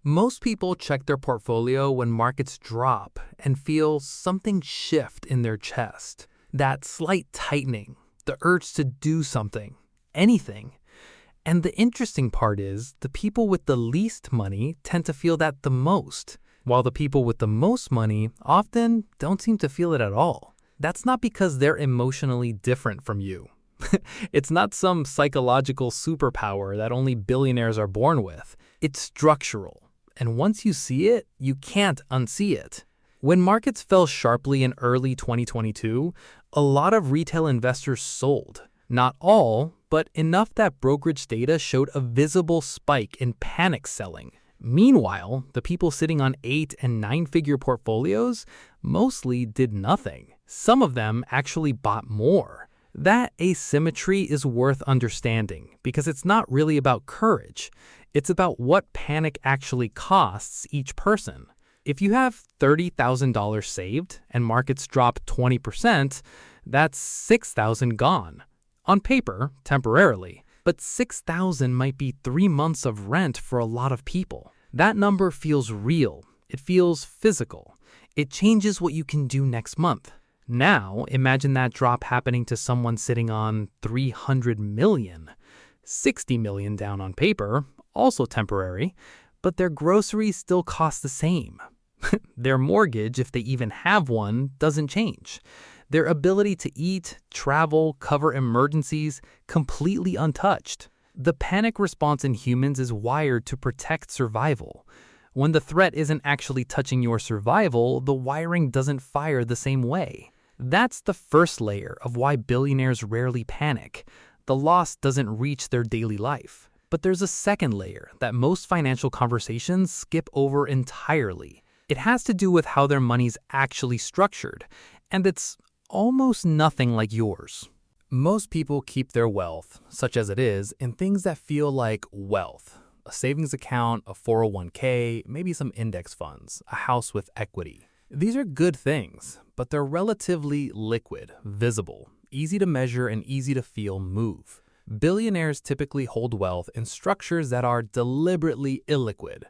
Most people check their portfolio when markets drop and feel something shift in their chest. That slight tightening, the urge to do something, anything. And the interesting part is, the people with the least money tend to feel that the most, while the people with the most money often don't seem to feel it at all. That's not because they're emotionally different from you. It's not some psychological superpower that only billionaires are born with. It's structural. And once you see it, you can't unsee it. When markets fell sharply in early 2022, a lot of retail investors sold. Not all, but enough that brokerage data showed a visible spike in panic selling. Meanwhile, the people sitting on 8- and 9-figure portfolios mostly did nothing. Some of them actually bought more. That asymmetry is worth understanding because it's not really about courage. It's about what panic actually costs each person. If you have $30,000 saved and markets drop 20%, that's $6,000 gone. On paper, temporarily, but $6,000 might be 3 months of rent for a lot of people. That number feels real. It feels physical. It changes what you can do next month. Now, imagine that drop happening to someone sitting on $300 million. $60 million down on paper, also temporary, but their groceries still cost the same. Their mortgage, if they even have one, doesn't change. Their ability to eat, travel, cover emergencies, completely untouched. The panic response in humans is wired to protect survival. When the threat isn't actually touching your survival, the wiring doesn't fire the same way. That's the first layer of why billionaires rarely panic. The loss doesn't reach their daily life. But there's a second layer that most financial conversations skip over entirely. It has to do with how their money's actually structured, and it's almost nothing like yours. Most people keep their wealth, such as it is, in things that feel like wealth. A savings account, a 401k, maybe some index funds, a house with equity. These are good things, but they're relatively liquid, visible, easy to measure and easy to feel move. Billionaires typically hold wealth in structures that are deliberately illiquid.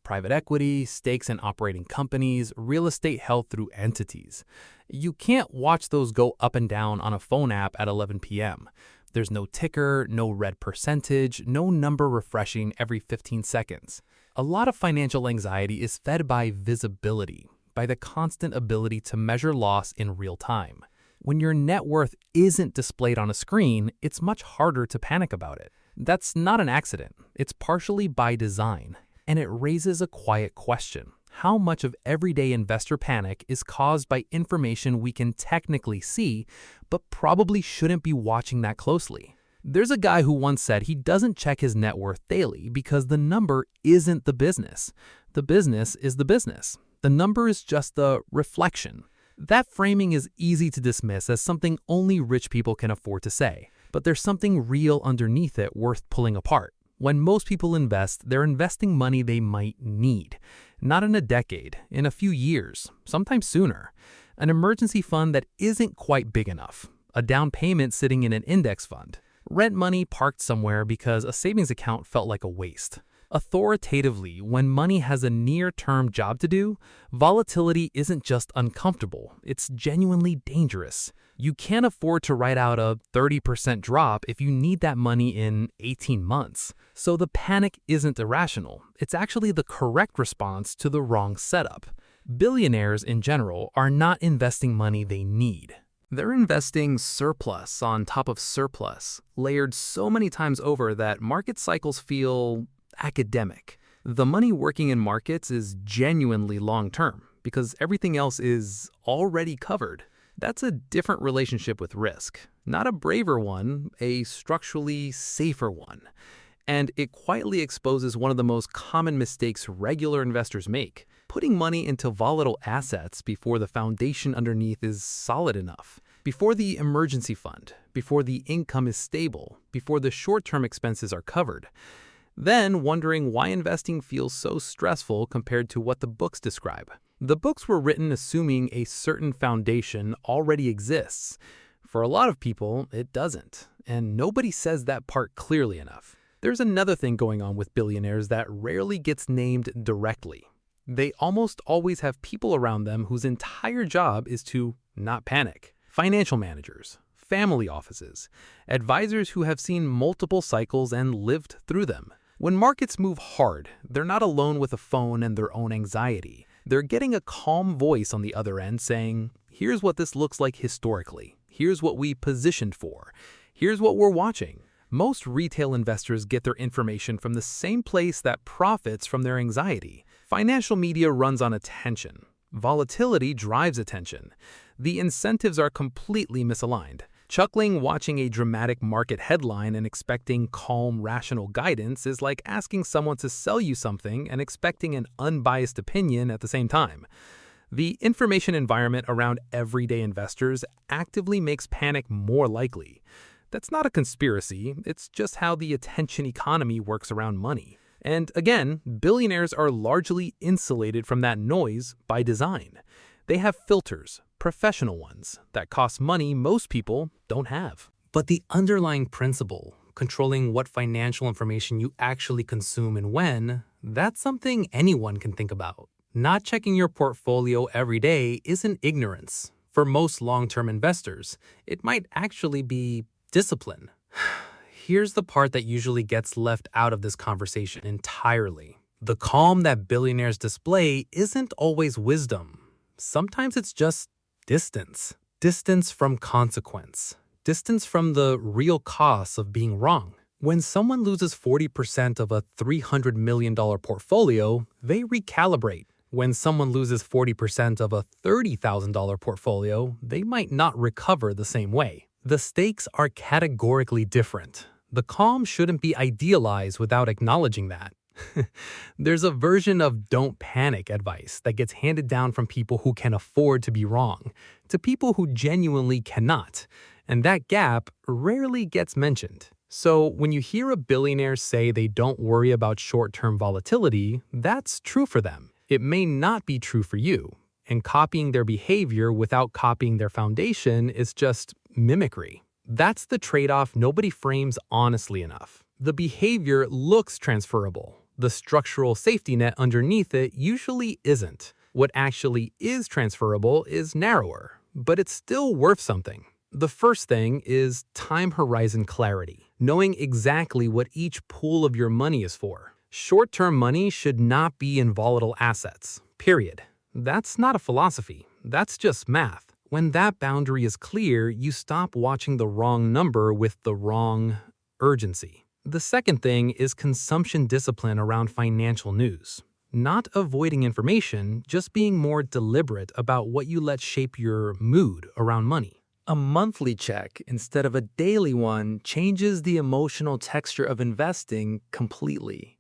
Private equity, stakes in operating companies, real estate held through entities. You can't watch those go up and down on a phone app at 11 p.m. There's no ticker, no red percentage, no number refreshing every 15 seconds. A lot of financial anxiety is fed by visibility, by the constant ability to measure loss in real time. When your net worth isn't displayed on a screen, it's much harder to panic about it. That's not an accident. It's partially by design. And it raises a quiet question. How much of everyday investor panic is caused by information we can technically see, but probably shouldn't be watching that closely? There's a guy who once said he doesn't check his net worth daily because the number isn't the business. The business is the business. The number is just the reflection. That framing is easy to dismiss as something only rich people can afford to say, but there's something real underneath it worth pulling apart. When most people invest, they're investing money they might need. Not in a decade, in a few years, sometimes sooner. An emergency fund that isn't quite big enough. A down payment sitting in an index fund. Rent money parked somewhere because a savings account felt like a waste. Authoritatively, when money has a near-term job to do, volatility isn't just uncomfortable, it's genuinely dangerous. You can't afford to write out a 30% drop if you need that money in 18 months. So the panic isn't irrational. It's actually the correct response to the wrong setup. Billionaires in general are not investing money they need. They're investing surplus on top of surplus, layered so many times over that market cycles feel academic. The money working in markets is genuinely long-term because everything else is already covered. That's a different relationship with risk. Not a braver one, a structurally safer one. And it quietly exposes one of the most common mistakes regular investors make, putting money into volatile assets before the foundation underneath is solid enough, before the emergency fund, before the income is stable, before the short-term expenses are covered. Then wondering why investing feels so stressful compared to what the books describe. The books were written assuming a certain foundation already exists. For a lot of people, it doesn't, and nobody says that part clearly enough. There's another thing going on with billionaires that rarely gets named directly. They almost always have people around them whose entire job is to not panic. Financial managers, family offices, advisors who have seen multiple cycles and lived through them. When markets move hard, they're not alone with a phone and their own anxiety. They're getting a calm voice on the other end saying, here's what this looks like historically. Here's what we positioned for. Here's what we're watching. Most retail investors get their information from the same place that profits from their anxiety. Financial media runs on attention. Volatility drives attention. The incentives are completely misaligned. Chuckling watching a dramatic market headline and expecting calm, rational guidance is like asking someone to sell you something and expecting an unbiased opinion at the same time. The information environment around everyday investors actively makes panic more likely. That's not a conspiracy, it's just how the attention economy works around money. And again, billionaires are largely insulated from that noise by design. They have filters, professional ones, that cost money most people don't have. But the underlying principle, controlling what financial information you actually consume and when, that's something anyone can think about. Not checking your portfolio every day isn't ignorance. For most long-term investors, it might actually be discipline. Here's the part that usually gets left out of this conversation entirely. The calm that billionaires display isn't always wisdom. Sometimes it's just distance. Distance from consequence. Distance from the real costs of being wrong. When someone loses 40% of a $300 million portfolio, they recalibrate. When someone loses 40% of a $30,000 portfolio, they might not recover the same way. The stakes are categorically different. The calm shouldn't be idealized without acknowledging that. There's a version of don't panic advice that gets handed down from people who can afford to be wrong to people who genuinely cannot, and that gap rarely gets mentioned. So when you hear a billionaire say they don't worry about short-term volatility, that's true for them. It may not be true for you, and copying their behavior without copying their foundation is just mimicry. That's the trade-off nobody frames honestly enough. The behavior looks transferable. The structural safety net underneath it usually isn't. What actually is transferable is narrower, but it's still worth something. The first thing is time horizon clarity, knowing exactly what each pool of your money is for. Short-term money should not be in volatile assets, period. That's not a philosophy, that's just math. When that boundary is clear, you stop watching the wrong number with the wrong urgency. The second thing is consumption discipline around financial news. Not avoiding information, just being more deliberate about what you let shape your mood around money. A monthly check instead of a daily one changes the emotional texture of investing completely.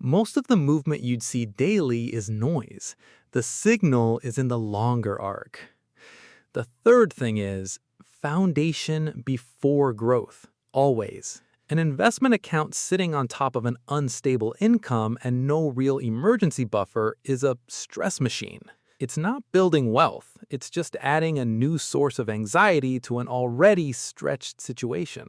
Most of the movement you'd see daily is noise. The signal is in the longer arc. The third thing is foundation before growth, always. An investment account sitting on top of an unstable income and no real emergency buffer is a stress machine. It's not building wealth, it's just adding a new source of anxiety to an already stretched situation.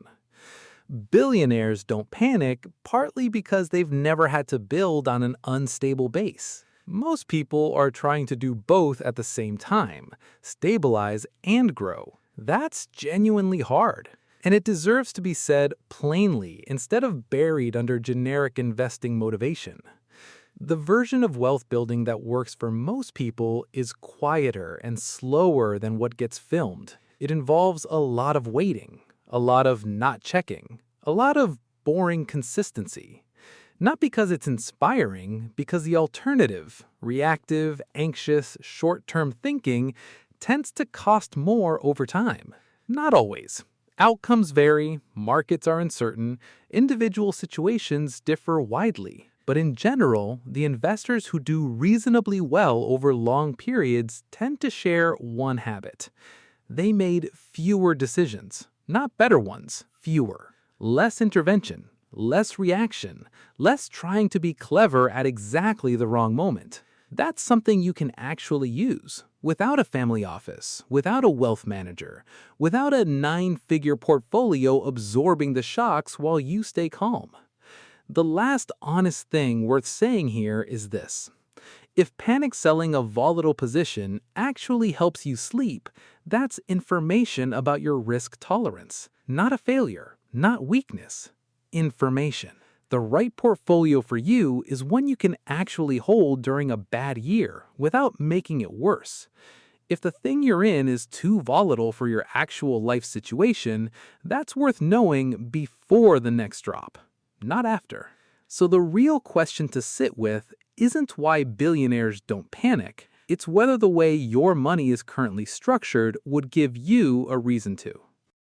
Billionaires don't panic, partly because they've never had to build on an unstable base. Most people are trying to do both at the same time, stabilize and grow. That's genuinely hard. And it deserves to be said plainly instead of buried under generic investing motivation. The version of wealth building that works for most people is quieter and slower than what gets filmed. It involves a lot of waiting, a lot of not checking, a lot of boring consistency. Not because it's inspiring, because the alternative, reactive, anxious, short-term thinking, tends to cost more over time. Not always. Outcomes vary, markets are uncertain, individual situations differ widely. But in general, the investors who do reasonably well over long periods tend to share one habit. They made fewer decisions, not better ones, fewer. Less intervention, less reaction, less trying to be clever at exactly the wrong moment. That's something you can actually use without a family office, without a wealth manager, without a 9-figure portfolio absorbing the shocks while you stay calm. The last honest thing worth saying here is this. If panic selling a volatile position actually helps you sleep, that's information about your risk tolerance, not a failure, not weakness. Information. The right portfolio for you is one you can actually hold during a bad year without making it worse. If the thing you're in is too volatile for your actual life situation, that's worth knowing before the next drop, not after. So the real question to sit with isn't why billionaires don't panic, it's whether the way your money is currently structured would give you a reason to.